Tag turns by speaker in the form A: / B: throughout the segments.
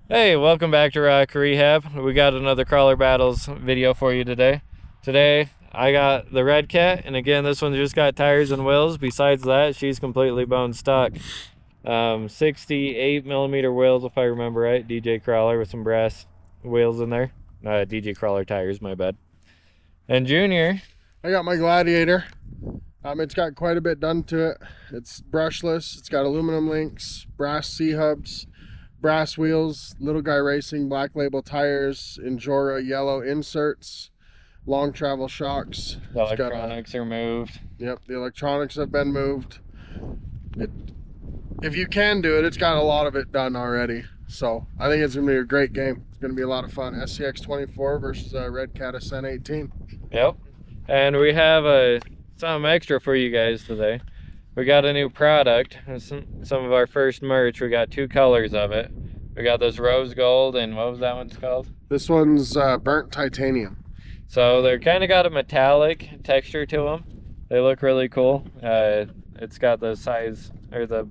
A: Hey, welcome back to Rock Rehab. We got another Crawler Battles video for you today. Today, I got the Red Cat, and again, this one just got tires and wheels. Besides that, she's completely bone stock. 68 millimeter wheels, if I remember right. DJ Crawler with some brass wheels in there. DJ Crawler tires, my bad. And Junior.
B: I got my Gladiator. It's got quite a bit done to it. It's brushless. It's got aluminum links, brass C-hubs, brass wheels, Little Guy Racing, Black Label tires, Injora yellow inserts, long travel shocks.
A: The electronics are moved.
B: Yep, the electronics have been moved. If you can do it, it's got a lot of it done already. So I think it's going to be a great game. It's going to be a lot of fun. SCX 24 versus Red Cat Ascent 18.
A: Yep. And we have something extra for you guys today. We got a new product. Some of our first merch. We got two colors of it. We got this rose gold, and what was that one's called?
B: This one's burnt titanium.
A: So they're kind of got a metallic texture to them. They look really cool. It's got the size or the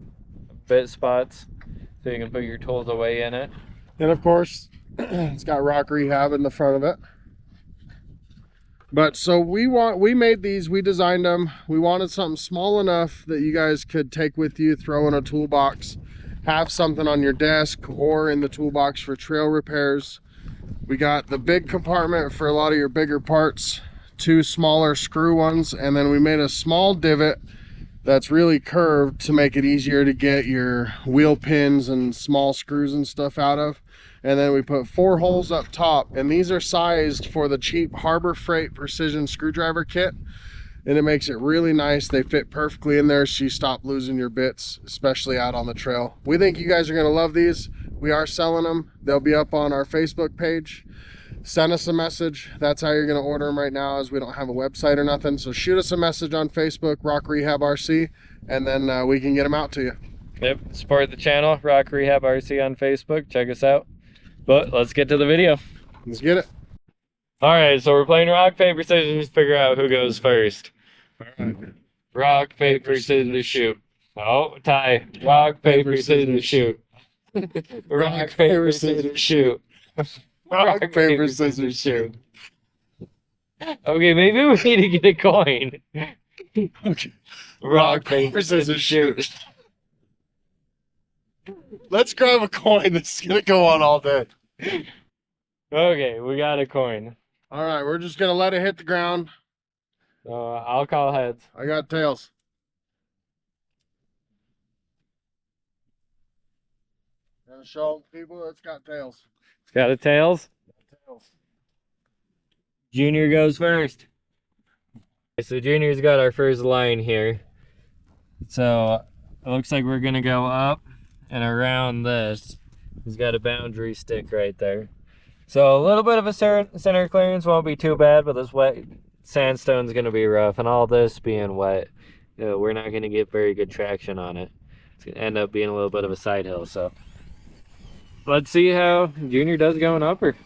A: bit spots, so you can put your tools away in it.
B: And of course, it's got Rock Rehab in the front of it. But so we made these, we designed them. We wanted something small enough that you guys could take with you, throw in a toolbox, have something on your desk or in the toolbox for trail repairs. We got the big compartment for a lot of your bigger parts, two smaller screw ones, and then we made a small divot that's really curved to make it easier to get your wheel pins and small screws and stuff out of. And then we put 4 holes up top, and these are sized for the cheap Harbor Freight precision screwdriver kit, and it makes it really nice. They fit perfectly in there so you stop losing your bits, especially out on the trail. We think you guys are going to love these. We are selling them. They'll be up on our Facebook page. Send us a message. That's how you're going to order them right now, as we don't have a website or nothing. So shoot us a message on Facebook, Rock Rehab RC, and then we can get them out to you.
A: Yep, support the channel, Rock Rehab RC on Facebook. Check us out. But let's get to the video.
B: Let's get it.
A: All right, so we're playing rock, paper, scissors, figure out who goes first. Rock, paper, scissors, shoot. Oh, tie. Rock, paper, scissors, shoot. Rock, paper, scissors, shoot. Rock, paper, scissors, shoot. Okay, maybe we need to get a coin.
B: Okay.
A: Rock, paper, scissors, shoot.
B: Let's grab a coin. This is going to go on all day.
A: Okay, we got a coin.
B: All right, we're just going to let it hit the ground.
A: I'll call heads.
B: I got tails. Gonna show people it's got tails.
A: It's got a tails. Junior goes first. Okay, so Junior's got our first line here. So it looks like we're gonna go up and around this. He's got a boundary stick right there. So a little bit of a center clearance won't be too bad, but this wet sandstone's gonna be rough, and all this being wet, we're not gonna get very good traction on it. It's gonna end up being a little bit of a side hill, so let's see how Junior does going upper.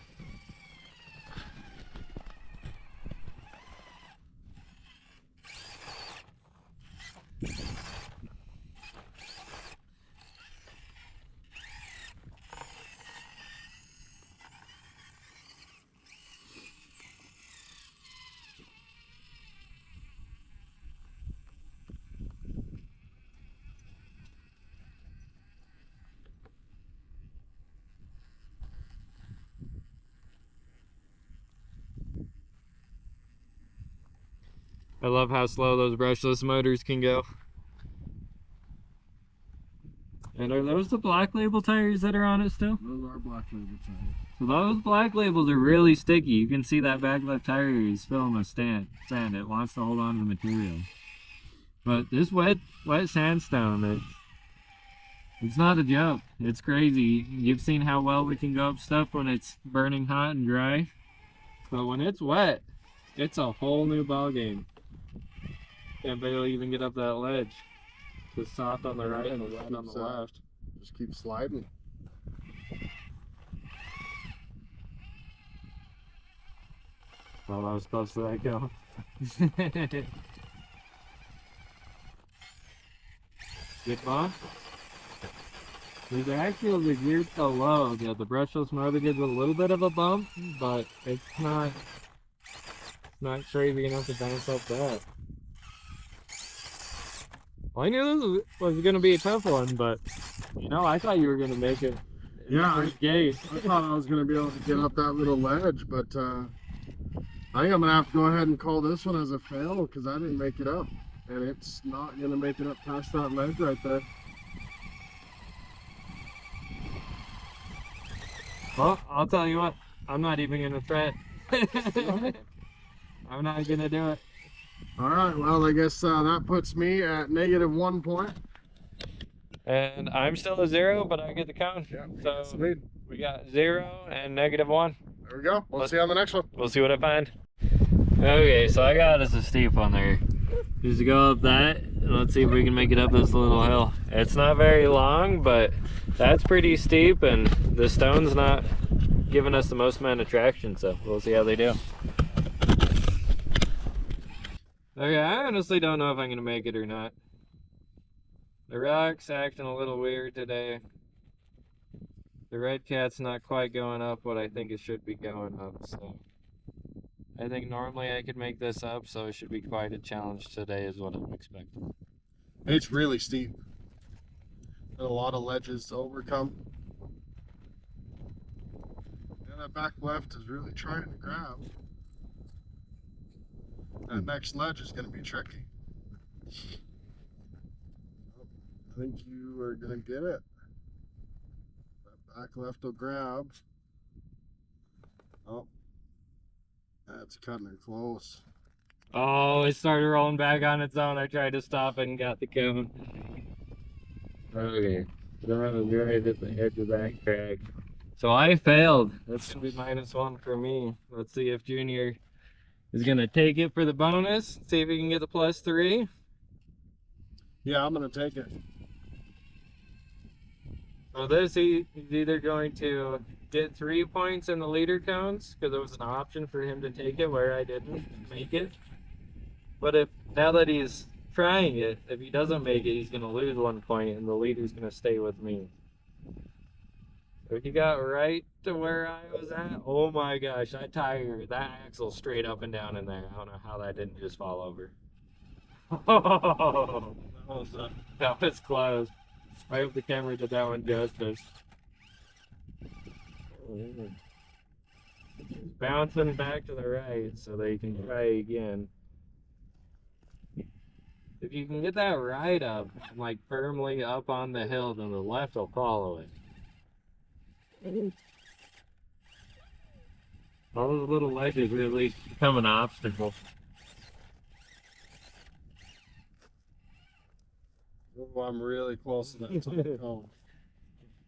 A: I love how slow those brushless motors can go. And are those the Black Label tires that are on it still?
B: Those are Black Label tires.
A: So those Black Labels are really sticky. You can see that back left tire is filling with sand. It wants to hold on to the material. But this wet sandstone, it's not a joke. It's crazy. You've seen how well we can go up stuff when it's burning hot and dry. But when it's wet, it's a whole new ball game. Can't barely even get up that ledge. It's soft on the right and wet on the left.
B: Just keep sliding.
A: Well, I was close to that go. Good ball. There's actually the gear so low that the brushless motor gives a little bit of a bump, but it's not crazy enough to bounce up that. Well, I knew this was going to be a tough one, but you know, I thought you were going to make it.
B: Yeah, I
A: gate.
B: thought I was going to be able to get up that little ledge, but I think I'm going to have to go ahead and call this one as a fail because I didn't make it up. And it's not going to make it up past that ledge right there.
A: Well, I'll tell you what, I'm not even going to try it. I'm not going to do it.
B: All right, well, I guess that puts me at -1 point.
A: And I'm still a 0, but I get the cone.
B: Yeah,
A: so we got 0 and -1.
B: There we go. We'll see you on the next one.
A: We'll see what I find. Okay, so I got us a steep one there. Just go up that, and let's see if we can make it up this little hill. It's not very long, but that's pretty steep, and the stone's not giving us the most amount of traction, so we'll see how they do. Okay, I honestly don't know if I'm gonna make it or not. The rock's acting a little weird today. The red cat's not quite going up what I think it should be going up, so I think normally I could make this up, so it should be quite a challenge today is what I'm expecting.
B: It's really steep. And a lot of ledges to overcome. Yeah, that back left is really trying to grab. That next ledge is going to be tricky. I think you are going to get it. That back left will grab. Oh, that's cutting it close.
A: Oh, it started rolling back on its own. I tried to stop it and got the cone. Okay, so I was right at the edge of that crack. So I failed. That's going to be -1 for me. Let's see if Junior is going to take it for the bonus. See if he can get the +3.
B: Yeah, I'm going to take it.
A: So this, he's either going to get 3 points in the leader counts, because it was an option for him to take it where I didn't make it. But if now that he's trying it, if he doesn't make it, he's going to lose 1 point, and the leader's going to stay with me. If he got right to where I was at, oh my gosh, that tire, that axle straight up and down in there. I don't know how that didn't just fall over. Oh, that was close. I hope the camera did that one justice. Bouncing back to the right so they can try again. If you can get that right up, like firmly up on the hill, then the left will follow it. All those little ledges really become an obstacle.
B: Oh, I'm really close to that top cone.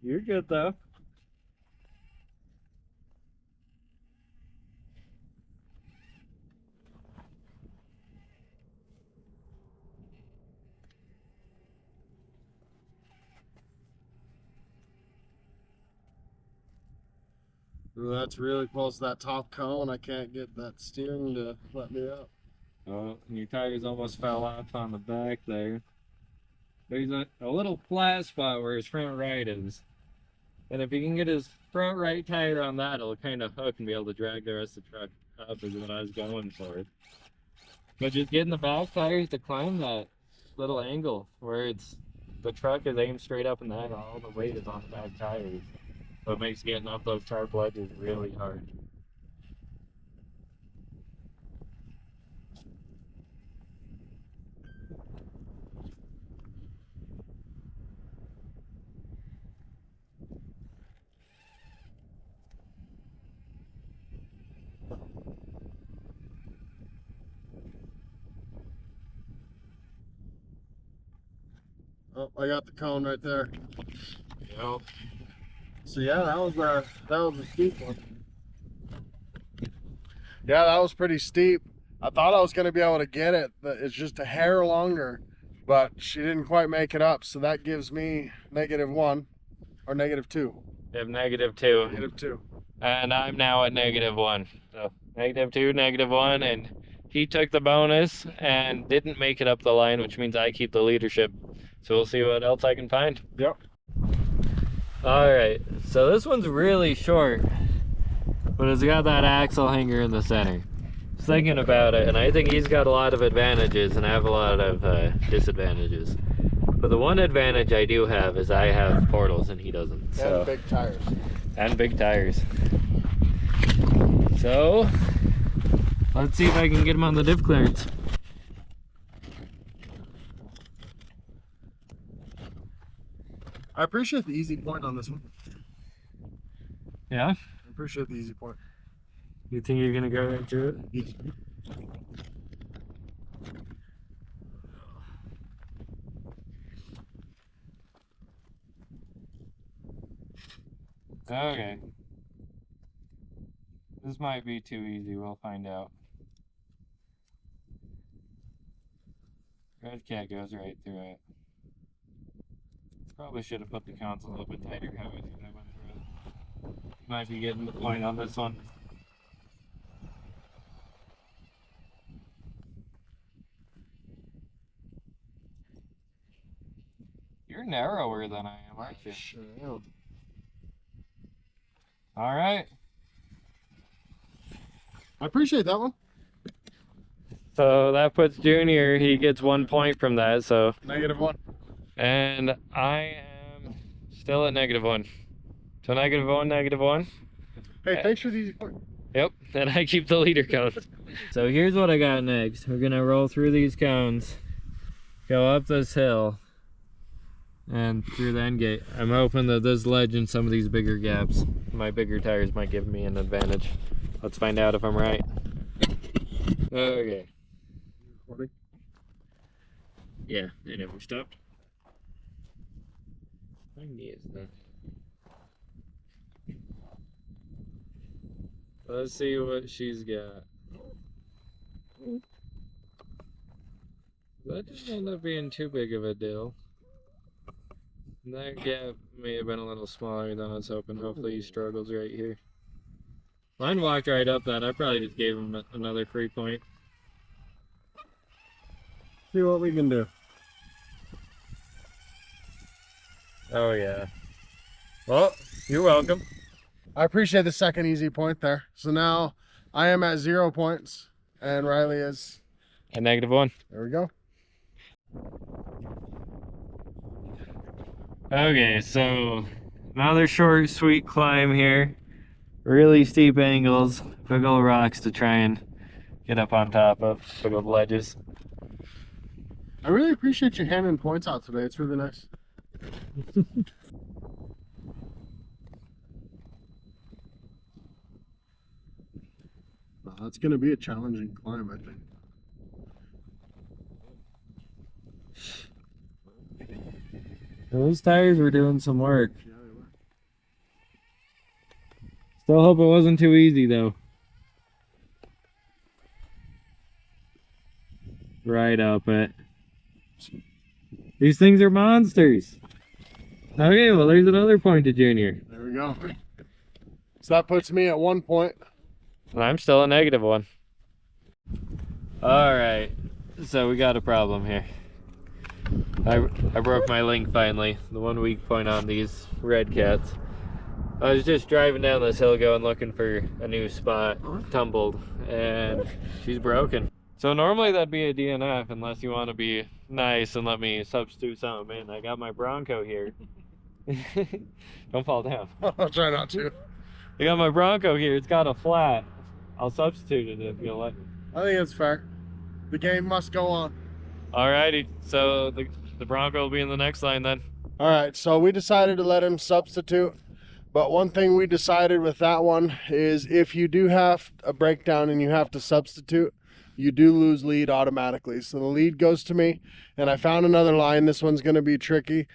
A: You're good though.
B: Ooh, that's really close to that top cone. I can't get that steering to let me up.
A: Oh, and your tires almost fell off on the back there. There's a little flat spot where his front right is. And if he can get his front right tire on that, it'll kind of hook and be able to drag the rest of the truck up is what I was going for. But just getting the back tires to climb that little angle where the truck is aimed straight up and that all the weight is on the back tires. So it makes getting up those sharp ledges really hard.
B: Oh, I got the cone right there.
A: Yep.
B: So yeah, that was a steep one. Yeah, that was pretty steep. I thought I was going to be able to get it, but it's just a hair longer, but she didn't quite make it up. So that gives me -1 or -2.
A: You have -2.
B: -2.
A: And I'm now at -1. So -2, -1, and he took the bonus and didn't make it up the line, which means I keep the leadership. So we'll see what else I can find.
B: Yep.
A: Alright, so this one's really short, but it's got that axle hanger in the center. I was thinking about it, and I think he's got a lot of advantages, and I have a lot of disadvantages. But the one advantage I do have is I have portals, and he doesn't. So.
B: And big tires.
A: And big tires. So, let's see if I can get him on the diff clearance.
B: I appreciate the easy point on this one.
A: Yeah?
B: I appreciate the easy point.
A: You think you're gonna go right through it?
B: Easy.
A: Okay. This might be too easy, we'll find out. Red cat goes right through it. Probably should have put the cones a little bit tighter how I think I went through it. Might be getting the point on this one. You're narrower than I am, aren't you?
B: Sure am.
A: Alright.
B: I appreciate that one.
A: So that puts Junior, he gets 1 point from that, so.
B: -1.
A: And I am still at -1. So -1, -1.
B: Hey, thanks for the easy point.
A: Yep, and I keep the leader count. So here's what I got next. We're gonna roll through these cones, go up this hill, and through the end gate. I'm hoping that this ledge and some of these bigger gaps, my bigger tires might give me an advantage. Let's find out if I'm right. Okay.
B: Recording?
A: Yeah, I never stopped. My knee is done. Let's see what she's got. That didn't end up being too big of a deal. That gap may have been a little smaller than I was hoping. Hopefully he struggles right here. Mine walked right up that. I probably just gave him another free point.
B: See what we can do.
A: Oh yeah. Well, you're welcome.
B: I appreciate the second easy point there. So now I am at 0 points and Riley is
A: At -1.
B: There we go.
A: Okay, so another short, sweet climb here. Really steep angles, big old rocks to try and get up on top of, big old ledges.
B: I really appreciate you handing points out today. It's really nice. Well, that's going to be a challenging climb, I think.
A: Those tires were doing some work.
B: Yeah, they were.
A: Still hope it wasn't too easy though. Right up it. These things are monsters. Okay, well there's another point to Junior.
B: There we go. So that puts me at 1 point.
A: And I'm still a -1. Alright, so we got a problem here. I broke my link finally, the one weak point on these red cats. I was just driving down this hill going looking for a new spot, tumbled, and she's broken. So normally that'd be a DNF unless you want to be nice and let me substitute something in. I got my Bronco here. Don't fall down.
B: I'll try not to.
A: I got my Bronco here, it's got a flat. I'll substitute it if you'll let me.
B: I think it's fair. The game must go on.
A: Alrighty, so the Bronco will be in the next line then.
B: All right, so we decided to let him substitute. But one thing we decided with that one is if you do have a breakdown and you have to substitute, you do lose lead automatically. So the lead goes to me, and I found another line. This one's going to be tricky.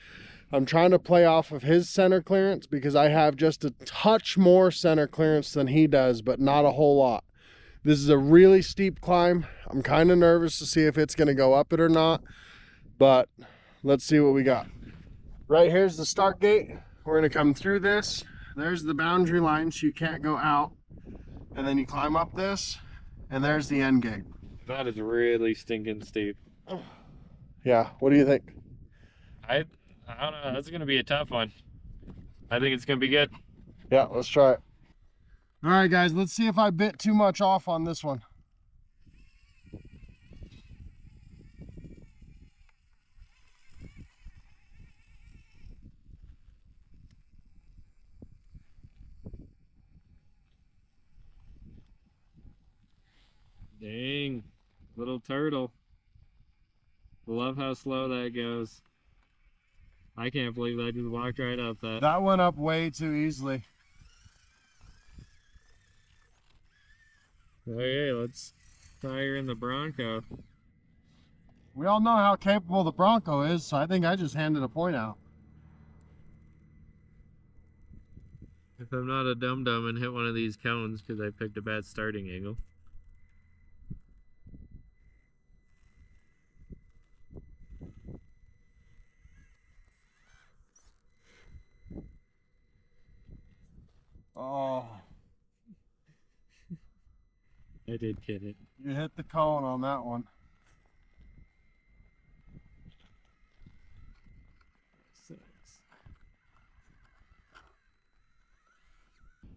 B: I'm trying to play off of his center clearance because I have just a touch more center clearance than he does, but not a whole lot. This is a really steep climb. I'm kind of nervous to see if it's going to go up it or not, but let's see what we got. Right here's the start gate. We're going to come through this. There's the boundary line, so you can't go out. And then you climb up this, and there's the end gate.
A: That is really stinking steep.
B: Yeah, what do you think?
A: I don't know, that's gonna be a tough one. I think it's gonna be good.
B: Yeah, let's try it. All right, guys, let's see if I bit too much off on this one.
A: Dang, little turtle. Love how slow that goes. I can't believe I just walked right up that.
B: That went up way too easily.
A: Okay, let's tire in the Bronco.
B: We all know how capable the Bronco is, so I think I just handed a point out.
A: If I'm not a dum-dum and hit one of these cones because I picked a bad starting angle.
B: Oh,
A: I did get it.
B: you hit the cone on that one.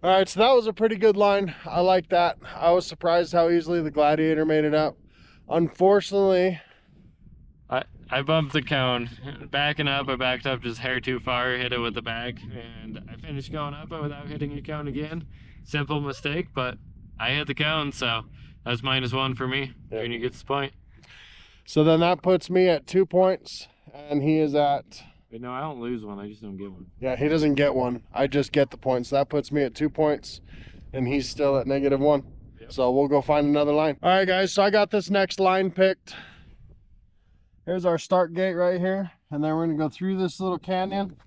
B: All right, so that was a pretty good line. I like that. I was surprised how easily the Gladiator made it up. Unfortunately,
A: I bumped the cone. Backing up, I backed up just hair too far, hit it with the back, and I finished going up but without hitting a cone again. Simple mistake, but I hit the cone, so that's -1 for me.
B: Yep.
A: Junior gets the point.
B: so then that puts me at 2 points, and he is at...
A: But no, I don't lose one, I just don't get one.
B: Yeah, he doesn't get one. I just get the points. That puts me at 2 points, and he's still at -1.
A: Yep.
B: So we'll go find another line. All right, guys, so I got this next line picked. Here's our start gate right here, and then we're gonna go through this little canyon.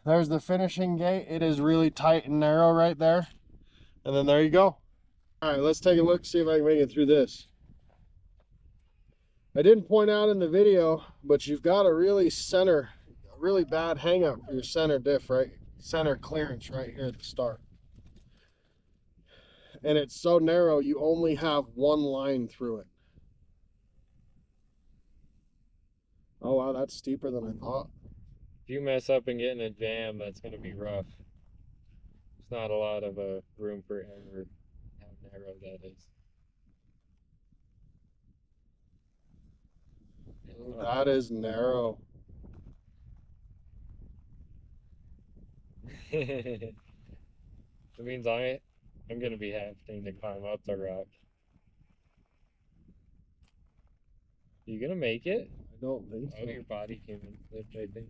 B: There's the finishing gate. It is really tight and narrow right there. And then there you go. All right, let's take a look, see if I can make it through this. I didn't point out in the video, but you've got a really bad hang up for your center diff, right? Center clearance right here at the start. And it's so narrow, you only have one line through it. Oh wow, that's steeper than I thought.
A: If you mess up and get in a jam, that's going to be rough. There's not a lot of room for error, how narrow that is.
B: That is narrow.
A: It means I'm going to be having to climb up the rock. You going to make it?
B: I don't think so.
A: Oh, your body came in flipped, I think.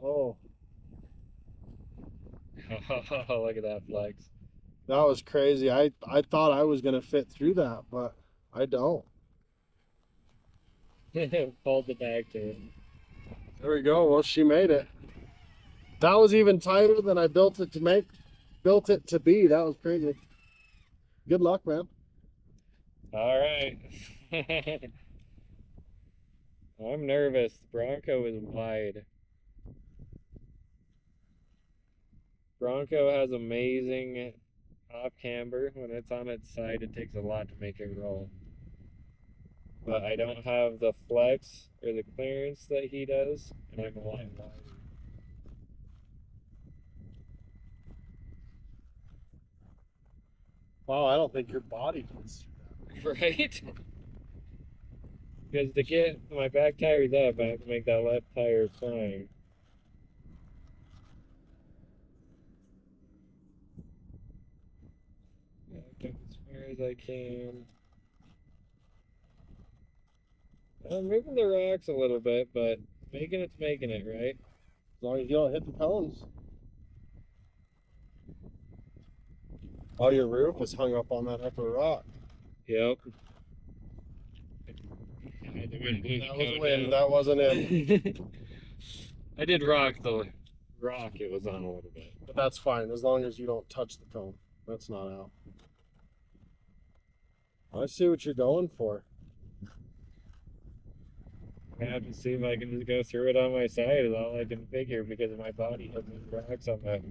B: Oh,
A: Oh, look at that flex.
B: that was crazy. I thought I was gonna fit through that, but I don't.
A: Pulled the bag to it.
B: There we go. Well, she made it. That was even tighter than I built it to be. That was crazy. Good luck, man.
A: All right. I'm nervous. The Bronco is wide. Bronco has amazing off camber. When it's on its side, it takes a lot to make it roll. But I don't have the flex or the clearance that he does, and I'm a lot wider.
B: Wow, I don't think your body can see that.
A: Right? Because to get my back tires up, I have to make that left tire flying. Back up as far as I can. I'm moving the rocks a little bit, but making it's making it, right?
B: As long as you don't hit the cones. Oh, your roof is hung up on that upper rock.
A: Yep.
B: That was wind. That wasn't it.
A: I did rock the rock it was on a little bit.
B: But that's fine, as long as you don't touch the cone. That's not out. I see what you're going for.
A: I have to see if I can just go through it on my side is all I can figure because my body has these rocks on the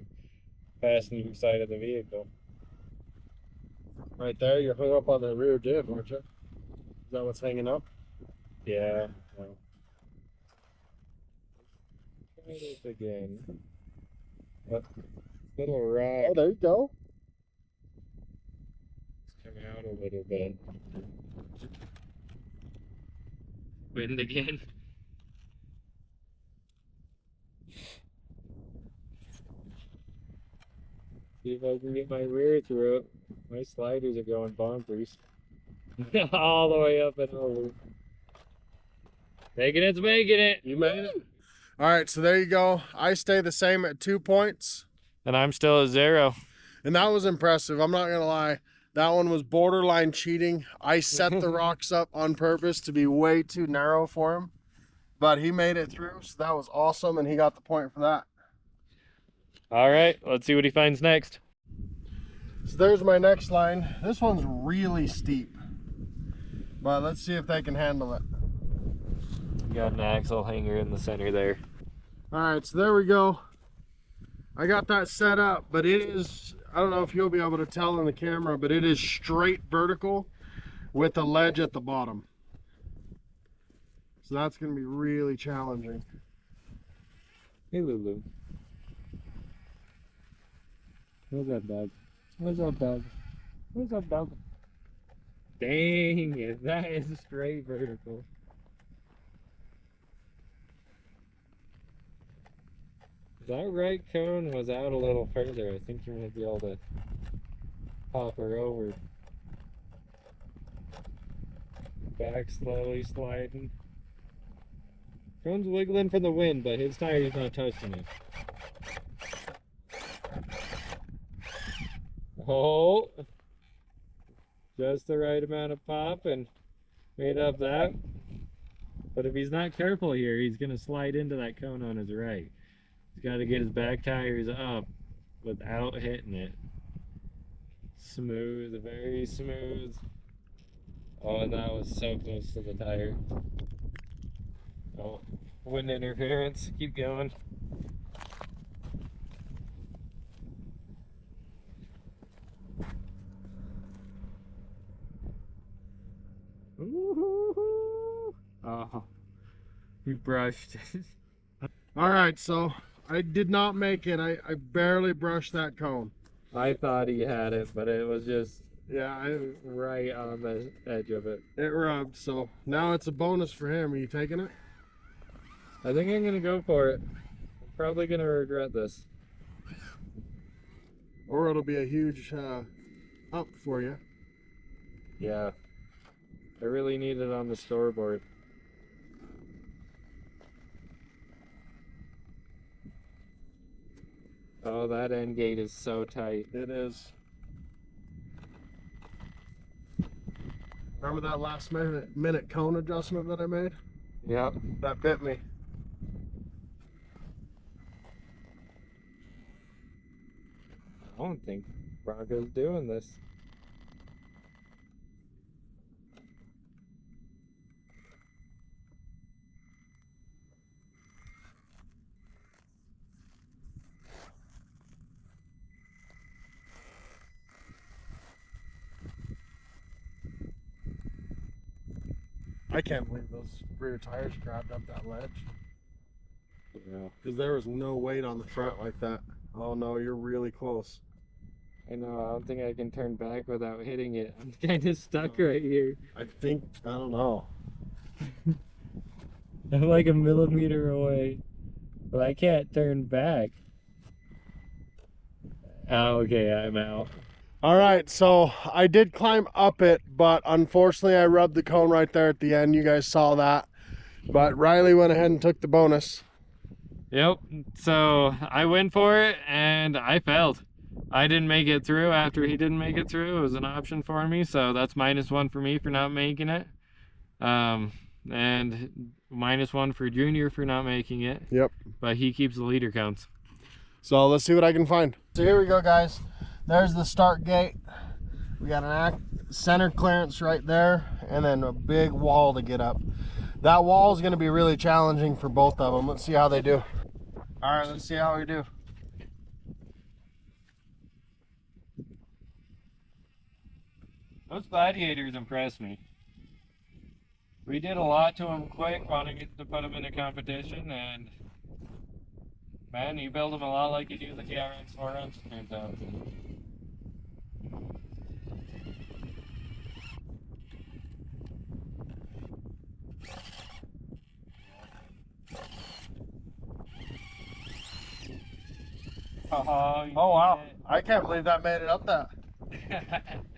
A: passenger side of the vehicle.
B: Right there, you're hung up on the rear diff, aren't you? Is that what's hanging up?
A: Yeah. Well. Try this again. What? Little rock.
B: Oh, there you go.
A: It's coming out a little bit. Wind again. See if I can get my rear through it. My sliders are going bonkers. All the way up and over. Making it's making it.
B: You made it. All right, so there you go. I stay the same at 2 points.
A: And I'm still at 0.
B: And that was impressive. I'm not going to lie. That one was borderline cheating. I set the rocks up on purpose to be way too narrow for him. But he made it through, so that was awesome, and he got the point for that.
A: All right, let's see what he finds next.
B: So there's my next line. This one's really steep. But let's see if they can handle it.
A: Got an axle hanger in the center there.
B: All right, so there we go. I got that set up, but it is, I don't know if you'll be able to tell in the camera, but it is straight vertical with a ledge at the bottom. So that's going to be really challenging.
A: Hey, Lulu. What's up, dog? What's up, dog? What's up, dog? Dang it, that is straight vertical. That right cone was out a little further. I think you're going to be able to pop her over. Back slowly sliding. Cone's wiggling from the wind, but his tire's not touching it. Oh! Just the right amount of pop and made up that. But if he's not careful here, he's going to slide into that cone on his right. He's got to get his back tires up without hitting it. Smooth, very smooth. Oh, and that was so close to the tire. Oh, wind interference. Keep going. Ooh. Oh, he brushed.
B: All right, so I did not make it. I barely brushed that cone.
A: I thought he had it, but it was just
B: Yeah,
A: right on the edge of it.
B: it rubbed. So now it's a bonus for him. Are you taking it?
A: I think I'm gonna go for it. I'm probably gonna regret this.
B: Or it'll be a huge up for you.
A: Yeah. I really need it on the scoreboard. Oh, that end gate is so tight.
B: It is. Remember that last minute cone adjustment that I made?
A: Yep.
B: That bit me.
A: I don't think Bronco's doing this.
B: I can't believe those rear tires grabbed up that ledge.
A: Yeah.
B: Because there was no weight on the front like that. Oh no, you're really close.
A: I know, I don't think I can turn back without hitting it. I'm kind of stuck right here.
B: I don't know.
A: I'm like a millimeter away. But I can't turn back. Oh, okay, I'm out.
B: All right, so I did climb up it, but unfortunately I rubbed the cone right there at the end. You guys saw that. But Riley went ahead and took the bonus.
A: Yep, so I went for it and I failed. I didn't make it through after he didn't make it through. It was an option for me, so that's -1 for me for not making it. And -1 for Junior for not making it.
B: Yep.
A: But he keeps the leader counts.
B: So let's see what I can find. So here we go, guys. There's the start gate. We got an center clearance right there and then a big wall to get up. That wall is going to be really challenging for both of them. Let's see how they do. All right, let's see how we do.
A: Those Gladiators impressed me. We did a lot to them quick, wanting to put them in a competition, and man, you build them a lot like you do the TRX 400s, turns out.
B: Oh wow, I can't believe that made it up that.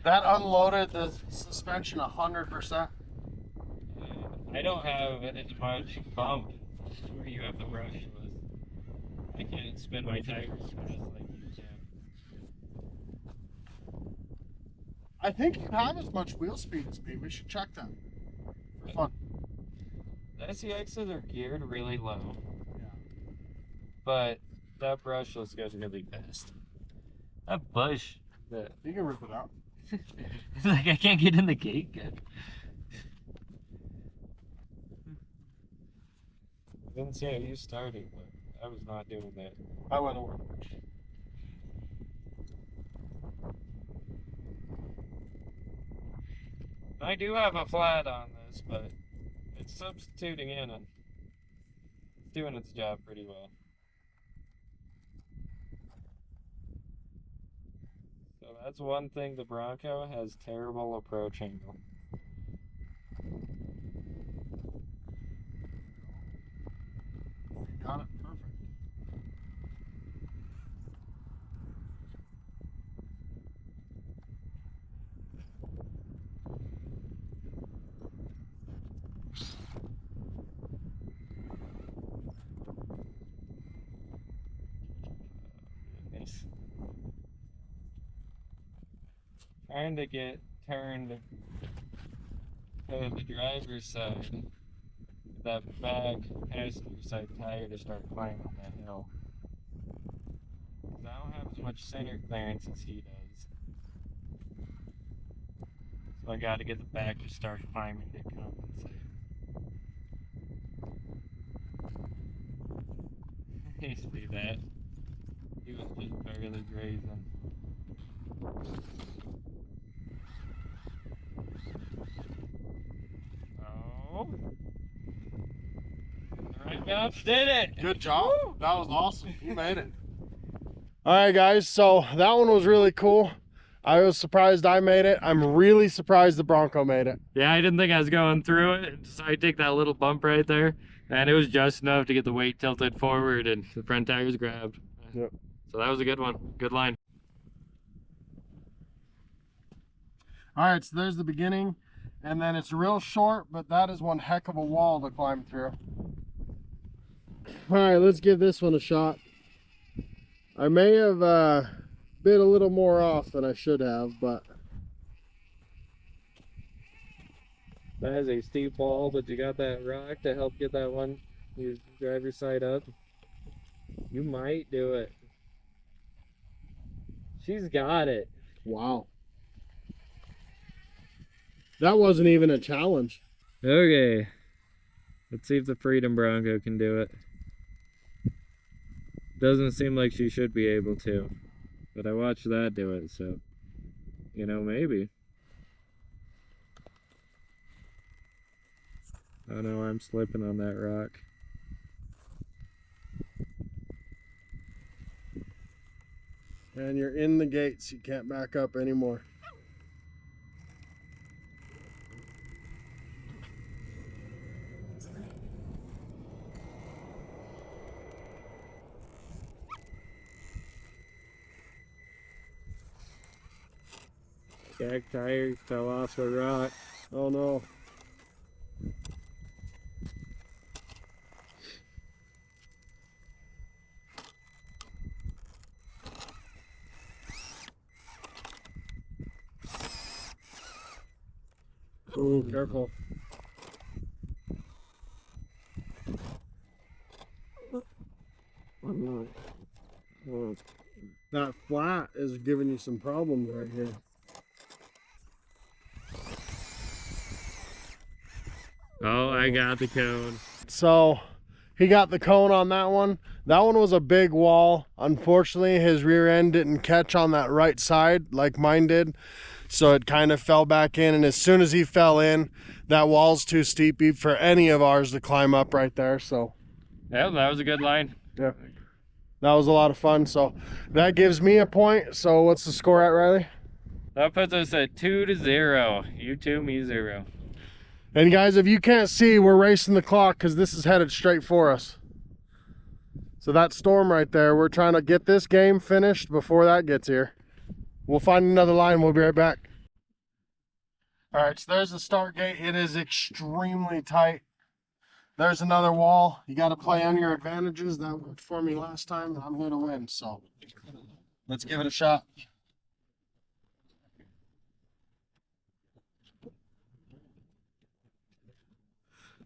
B: That unloaded the suspension 100%.
A: I don't have as much bump where you have the brushless. I can't spin my tires fast like you can.
B: I think you have as much wheel speed as me. We should check that for fun.
A: The SCXs are geared really low,
B: Yeah.
A: but that brushless goes really fast. That bush,
B: You can rip it out.
A: it's like I can't get in the gate good. I didn't see how you started, but I was not doing that.
B: I went over.
A: I do have a flat on this, but it's substituting in and doing its job pretty well. So that's one thing, the Bronco has terrible approach angle.
B: Got it. Perfect.
A: Nice. Trying to get turned to the driver's side, that back passenger side tire to start climbing that hill. 'Cause I don't have as much center clearance as he does. So I gotta get the back to start climbing to compensate. Basically that. He was just barely grazing. Oh. Alright, Bounce did it!
B: Good job. That was awesome. You made it. All right, guys. So that one was really cool. I was surprised I made it. I'm really surprised the Bronco made it.
A: Yeah, I didn't think I was going through it. So I take that little bump right there, and it was just enough to get the weight tilted forward and the front tires grabbed.
B: Yep.
A: So that was a good one. Good line.
B: All right, so there's the beginning, and then it's real short, but that is one heck of a wall to climb through. All right, let's give this one a shot. I may have bit a little more off than I should have, but
A: That is a steep wall, but you got that rock to help get that one, your driver's side up. You might do it. She's got it.
B: wow. That wasn't even a challenge.
A: Okay. Let's see if the Freedom Bronco can do it. Doesn't seem like she should be able to. But I watched that do it, so, you know, maybe. Oh no, I'm slipping on that rock.
B: And you're in the gates. You can't back up anymore.
A: Back tire fell off the rock.
B: Oh no. Oh, careful. I'm not. That flat is giving you some problems right here.
A: Oh, I got the cone.
B: So he got the cone on that one. That one was a big wall. Unfortunately, his rear end didn't catch on that right side like mine did. So it kind of fell back in, and as soon as he fell in, that wall's too steep for any of ours to climb up right there. So
A: yeah, that was a good line.
B: yeah, that was a lot of fun. So that gives me a point. So what's the score at, Riley?
A: That puts us at 2-0. You 2, me 0.
B: And guys, if you can't see, we're racing the clock because this is headed straight for us. So that storm right there, we're trying to get this game finished before that gets here. We'll find another line. We'll be right back. All right, so there's the start gate. It is extremely tight. There's another wall. You got to play on your advantages. That worked for me last time, and I'm here to win. So let's give it a shot.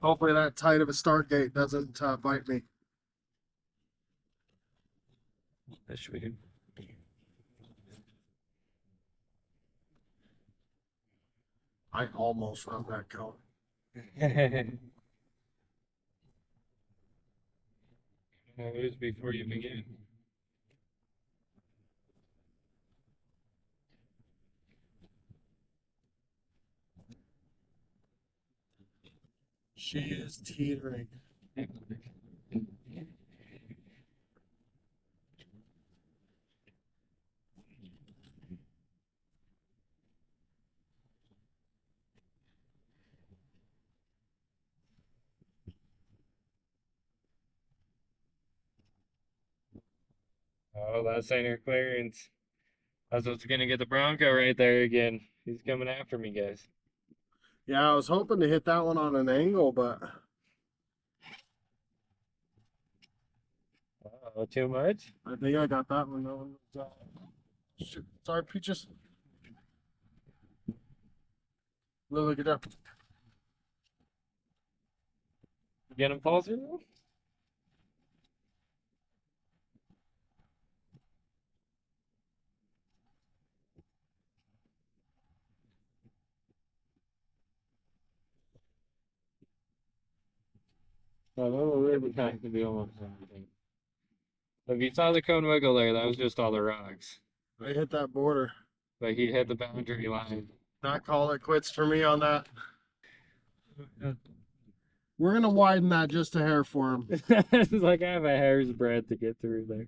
B: Hopefully that tight of a start gate doesn't bite me.
A: That should be good.
B: I almost run that cone.
A: Lose before you begin.
B: She is teetering.
A: Oh, that's center clearance. That's what's gonna get the Bronco right there again. He's coming after me, guys.
B: Yeah, I was hoping to hit that one on an angle, but
A: Oh, too much?
B: I think I got that one. Shoot. Sorry, Peaches. Lily, get up.
A: Get him fall through? Oh, that was really kind to be almost everything. If you saw the cone wiggle there, that was just all the rocks.
B: I hit that border.
A: But he hit the boundary line.
B: Not call it quits for me on that. We're gonna widen that just a hair for him.
A: It's like I have a hair's breadth to get through there.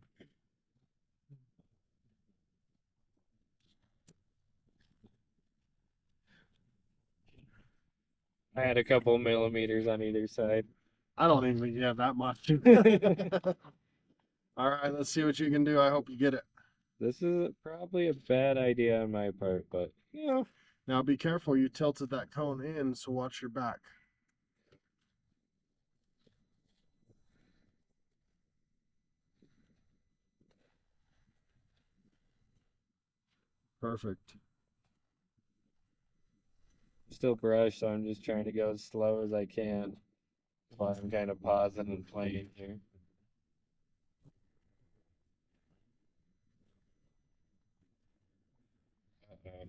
A: I had a couple millimeters on either side.
B: I don't even think you have that much. All right, let's see what you can do. I hope you get it.
A: This is probably a bad idea on my part, but you know.
B: Now be careful. You tilted that cone in, so watch your back. Perfect.
A: Still brush, so I'm just trying to go as slow as I can while I'm kind of pausing and playing here. Uh-oh.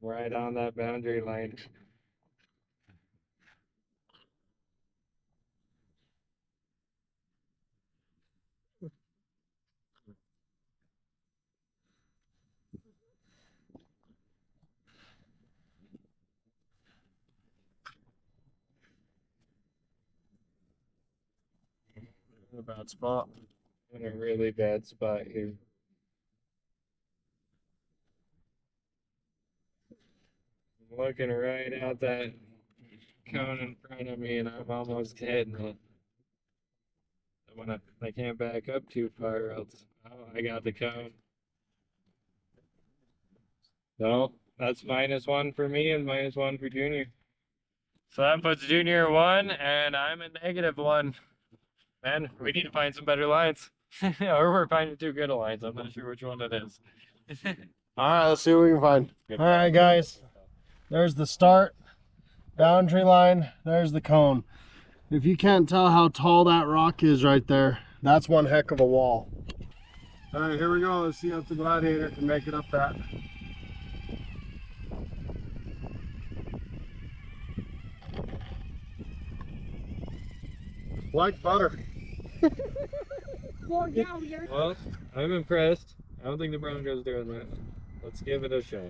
A: Right on that boundary line.
B: In a bad spot.
A: In a really bad spot here. I'm looking right at that cone in front of me, and I'm almost hitting it. I can't back up too far, or else I got the cone. No, that's -1 for me and -1 for Junior. So that puts Junior at 1, and I'm at -1. Man, we need to find some better lines. Or we're finding too good of lines. I'm not sure which one it is.
B: All right, let's see what we can find. All right, guys. There's the start boundary line. There's the cone. If you can't tell how tall that rock is right there, that's one heck of a wall. All right, here we go. Let's see if the Gladiator can make it up that. Like butter.
C: Well, yeah,
A: Well, I'm impressed. I don't think the Bronco's doing that. Let's give it a shot.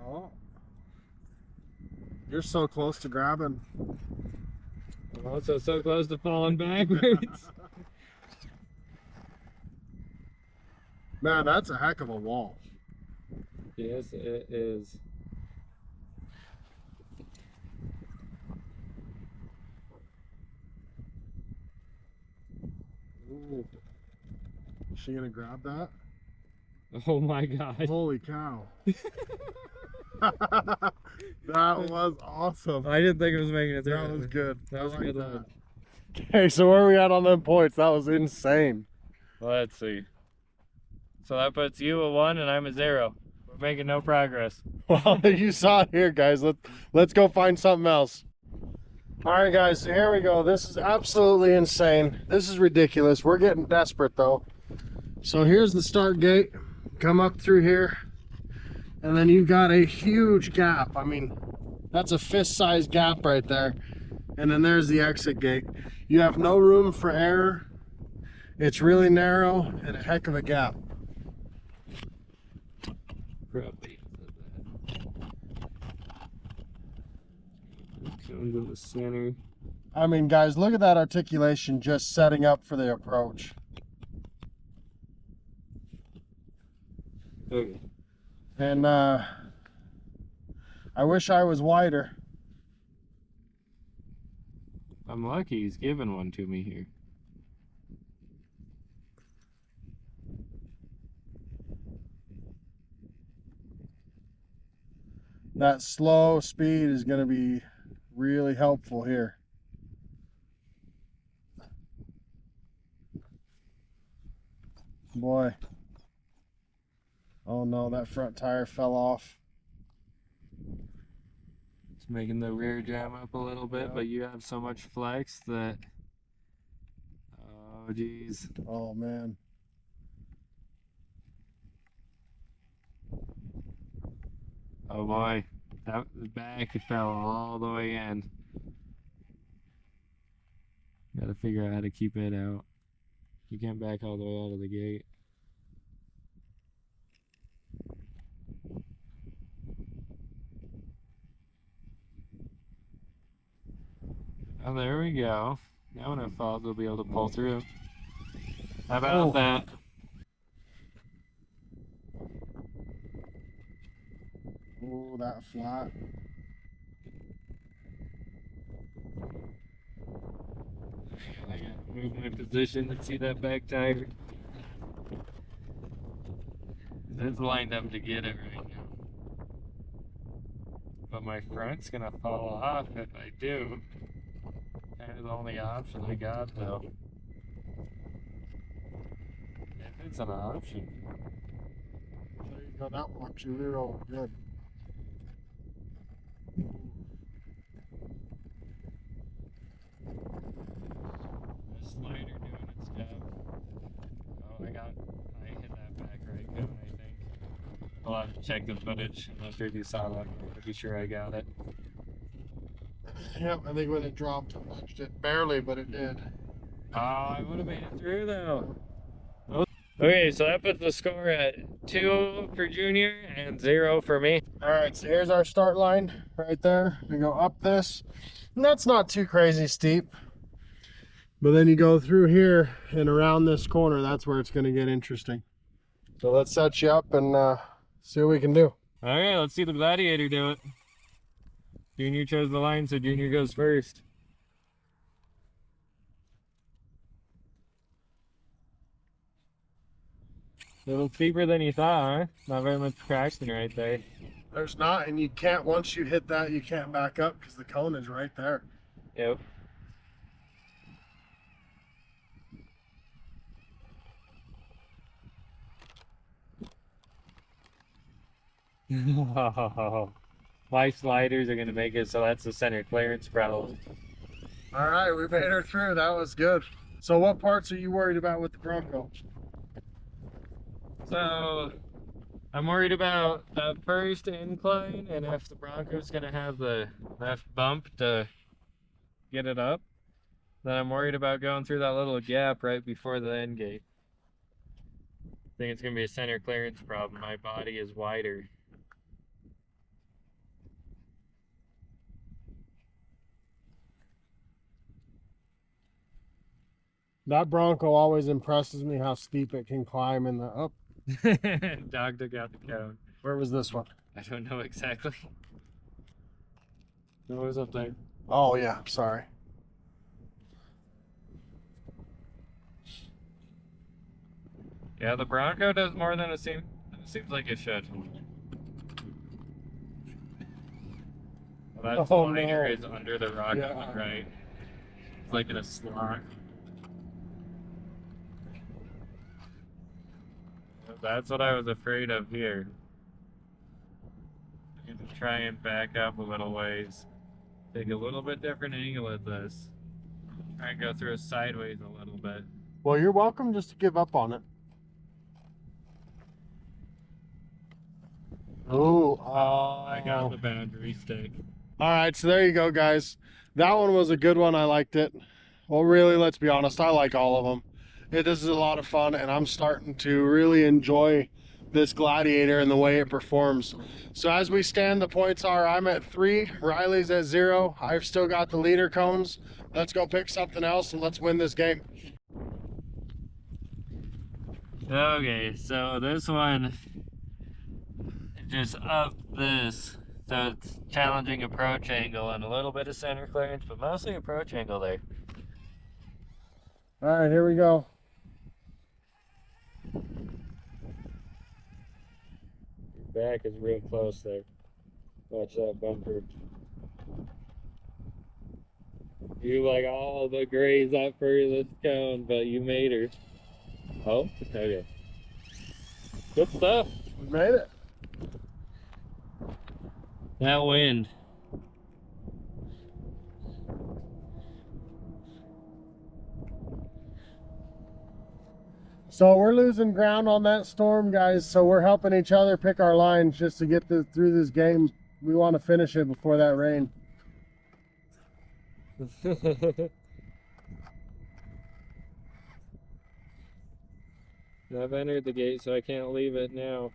B: Oh. You're so close to grabbing.
A: I'm also so close to falling backwards.
B: Man, that's a heck of a wall.
A: Yes, it is.
B: Ooh. Is she gonna grab that?
A: Oh my gosh.
B: Holy cow. That was awesome.
A: I didn't think it was making it through.
B: That was good.
A: That was a good one.
B: Okay, so where are we at on them points? That was insane.
A: Let's see. So that puts you a 1 and I'm a 0. We're making no progress.
B: Well, you saw it here, guys. Let's go find something else. All right, guys, so here we go. This is absolutely insane. This is ridiculous. We're getting desperate, though. So here's the start gate. Come up through here, and then you've got a huge gap. I mean, that's a fist-sized gap right there. And then there's the exit gate. You have no room for error. It's really narrow and a heck of a gap.
A: Probably. Come to the center.
B: I mean, guys, look at that articulation just setting up for the approach.
A: Okay.
B: And I wish I was wider.
A: I'm lucky he's giving one to me here.
B: That slow speed is going to be really helpful here. Boy. Oh no, that front tire fell off.
A: It's making the rear jam up a little bit,
B: Yep.
A: but you have so much flex that... Oh, geez.
B: Oh man.
A: Oh boy. That back fell all the way in. Gotta figure out how to keep it out. You can't back all the way out of the gate. Oh, there we go. Now when it falls, we'll be able to pull through. How about that?
B: Oh, that flat.
A: I gotta move my position and see that back tire. It's lined up to get it right now. But my front's gonna fall off if I do. That's the only option I got though. If it's an option.
B: There you go, that walks you real good.
A: The slider doing its job. Oh, I hit that back right cone, I think. I'll have to check the footage. I'm not sure if you saw that. I'm pretty sure I got it.
B: Yep, I think when it dropped, it touched it. Barely, but it did.
A: Oh, I would have made it through though. Okay, so that puts the score at 2 for Junior and 0 for me.
B: All right, so here's our start line right there. We go up this, and that's not too crazy steep. But then you go through here and around this corner, that's where it's gonna get interesting. So let's set you up and see what we can do.
A: All right, let's see the Gladiator do it. Junior chose the line, so Junior goes first. A little steeper than you thought, huh? Not very much traction right there.
B: There's not, and you can't, once you hit that, you can't back up because the cone is right there.
A: Yep. My sliders are gonna make it so that's the center clearance problem.
B: All right, we made her through. That was good. So what parts are you worried about with the Bronco?
A: So I'm worried about the first incline and if the Bronco's gonna have the enough bump to get it up. Then I'm worried about going through that little gap right before the end gate. I think it's gonna be a center clearance problem. My body is wider.
B: That Bronco always impresses me how steep it can climb in the up.
A: Dog took out the cone.
B: Where was this one?
A: I don't know exactly. It was up there.
B: Oh yeah, sorry.
A: Yeah, the Bronco does more than it seems like it should. Well, that slider is under the rock on the right. It's like in a slot. That's what I was afraid of here. I'm gonna try and back up a little ways. Take a little bit different angle at this. Try and go through it sideways a little bit.
B: Well, you're welcome just to give up on it. Oh,
A: I got the boundary stick.
B: All right, so there you go, guys. That one was a good one. I liked it. Well, really, let's be honest, I like all of them. This is a lot of fun, and I'm starting to really enjoy this Gladiator and the way it performs. So as we stand, the points are I'm at 3, Riley's at 0. I've still got the leader cones. Let's go pick something else and let's win this game.
A: Okay, so this one just up this. So it's challenging approach angle and a little bit of center clearance, but mostly approach angle there.
B: All right, here we go.
A: Your back is real close there. Watch that bumper. You like all the graze that furthest cone, but you made her. Oh, okay. Good stuff.
B: We made it.
A: That wind.
B: So we're losing ground on that storm, guys. So we're helping each other pick our lines just to get through this game. We want to finish it before that rain.
A: I've entered the gate, so I can't leave it now.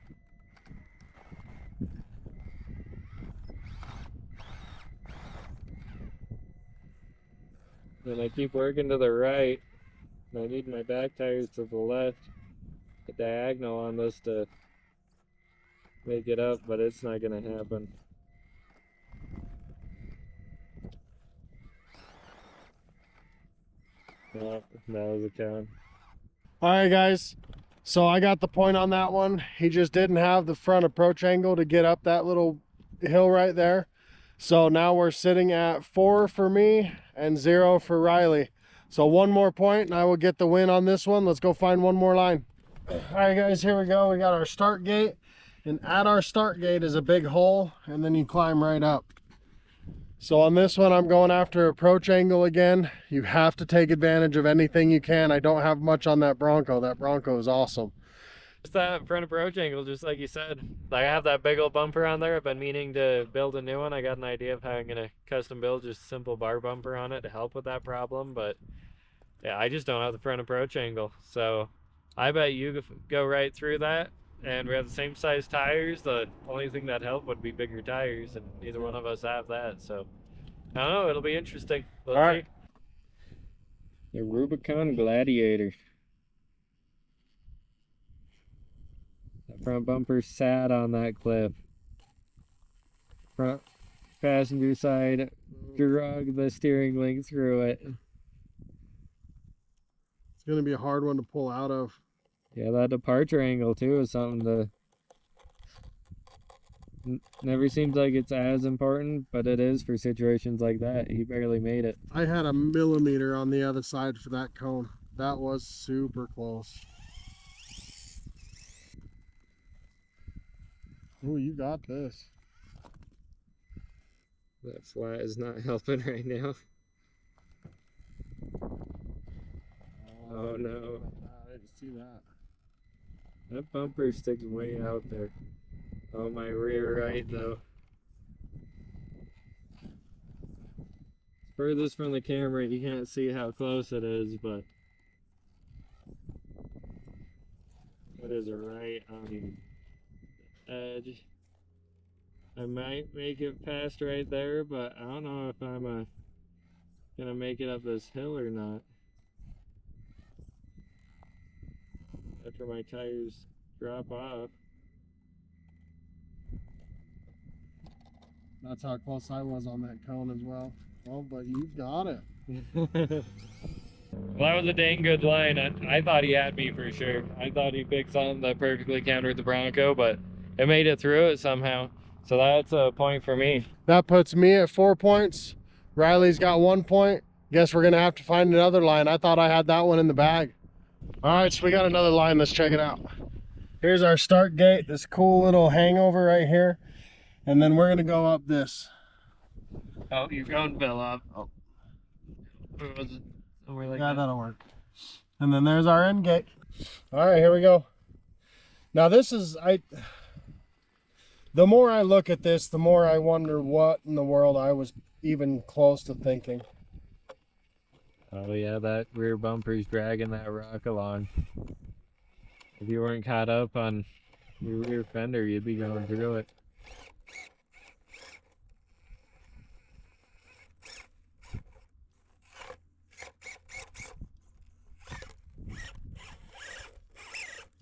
A: And I keep working to the right. And I need my back tires to the left. A diagonal on this to make it up, but it's not gonna happen. No, that was a cone.
B: All right, guys. So I got the point on that one. He just didn't have the front approach angle to get up that little hill right there. So now we're sitting at 4 for me and 0 for Riley. So one more point and I will get the win on this one. Let's go find one more line. All right, guys, here we go. We got our start gate, and at our start gate is a big hole, and then you climb right up. So on this one, I'm going after approach angle again. You have to take advantage of anything you can. I don't have much on that Bronco. That Bronco is awesome.
A: Just that front approach angle, just like you said. I have that big old bumper on there. I've been meaning to build a new one. I got an idea of how I'm going to custom build just a simple bar bumper on it to help with that problem. But yeah, I just don't have the front approach angle. So I bet you go right through that. And we have the same size tires. The only thing that helped would be bigger tires, and neither one of us have that. So I don't know, it'll be interesting. Let's
B: All right.
A: see. The Rubicon Gladiator. The front bumper sat on that cliff. Front passenger side drug the steering link through it.
B: It's going to be a hard one to pull out of.
A: Yeah, that departure angle too is something to... Never seems like it's as important, but it is for situations like that. He barely made it.
B: I had a millimeter on the other side for that cone. That was super close. Ooh, you got this.
A: That flat is not helping right now. Oh no.
B: I didn't see that.
A: That bumper sticks way out there. Oh, my rear right though. Furthest from the camera, you can't see how close it is, but it is right on the edge. I might make it past right there, but I don't know if I'm gonna make it up this hill or not. After my tires drop off.
B: That's how close I was on that cone as well. Oh, but you got it.
A: Well, that was a dang good line. I thought he had me for sure. I thought he picked something that perfectly countered the Bronco, but it made it through it somehow. So that's a point for me.
B: That puts me at 4 points. Riley's got 1 point. Guess we're gonna have to find another line. I thought I had that one in the bag. All right, so we got another line. Let's check it out. Here's our start gate, this cool little hangover right here. And then we're gonna go up this.
A: Oh, your gun fell off. Oh. Or was it somewhere like
B: Yeah,
A: that?
B: that'll work. And then there's our end gate. All right, here we go. Now this is, the more I look at this, the more I wonder what in the world I was even close to thinking.
A: Oh yeah, that rear bumper's dragging that rock along. If you weren't caught up on your rear fender, you'd be going through it.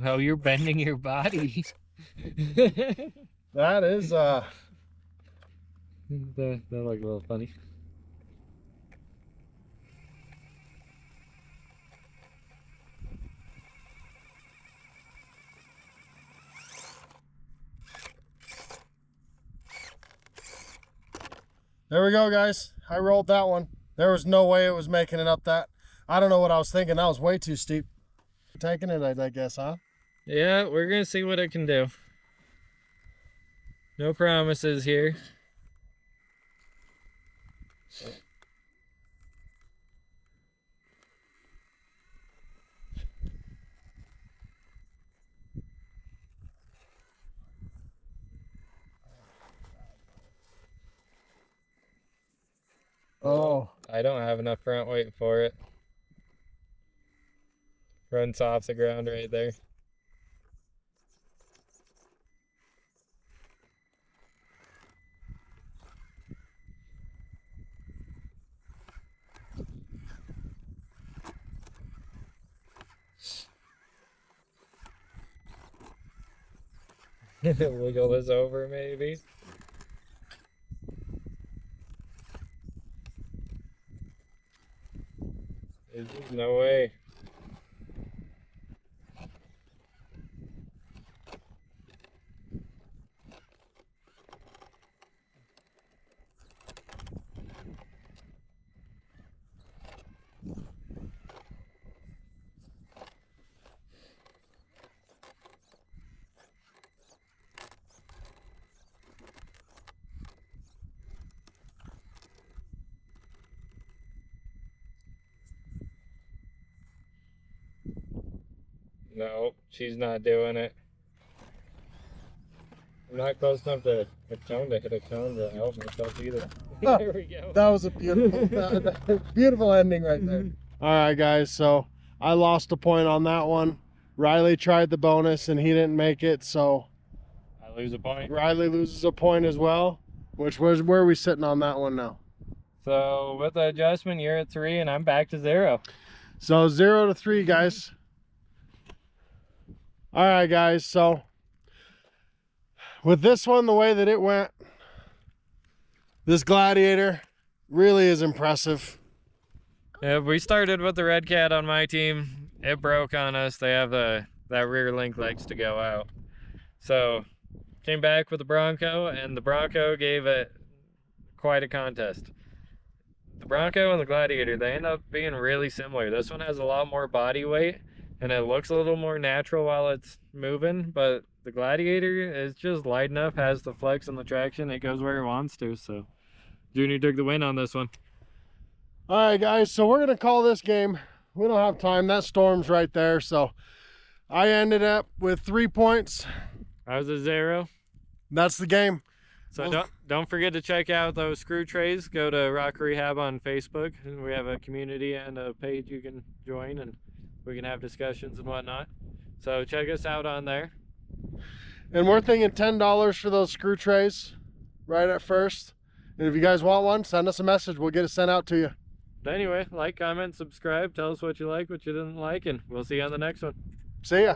A: Oh, you're bending your body.
B: That is,
A: that looked a little funny.
B: there we go, guys. I rolled that one. There was no way it was making it up that. I don't know what I was thinking. That was way too steep. Taking it, I guess, huh?
A: Yeah, we're gonna see what it can do. No promises here.
B: Oh.
A: I don't have enough front weight for it. Runs off the ground right there. Wiggle this over maybe. There's just no way. No, she's not doing it. I'm not close enough to a cone to hit a cone to help myself either. There we go.
B: That was a beautiful, beautiful ending right there. All right, guys. So I lost a point on that one. Riley tried the bonus and he didn't make it. So
A: I lose a point.
B: Riley loses a point as well. Which was where are we sitting on that one now?
A: So with the adjustment, you're at 3 and I'm back to 0.
B: So 0 to 3, guys. All right, guys. So with this one, the way that it went, this Gladiator really is impressive.
A: Yeah, we started with the Red Cat on my team. It broke on us. They have that rear link legs to go out. So came back with the Bronco, and the Bronco gave it quite a contest. The Bronco and the Gladiator, they end up being really similar. This one has a lot more body weight, and it looks a little more natural while it's moving, but the Gladiator is just light enough, has the flex and the traction, it goes where it wants to. So Junior took the win on this one.
B: All right, guys, so we're gonna call this game. We don't have time. That storm's right there, so I ended up with 3 points.
A: I was a 0.
B: That's the game.
A: So don't forget to check out those screw trays. Go to Rock Rehab on Facebook. We have a community and a page you can join, and we can have discussions and whatnot. So check us out on there.
B: And we're thinking $10 for those screw trays right at first. And if you guys want one, send us a message. We'll get it sent out to you.
A: But anyway, like, comment, subscribe. Tell us what you like, what you didn't like, and we'll see you on the next one.
B: See ya.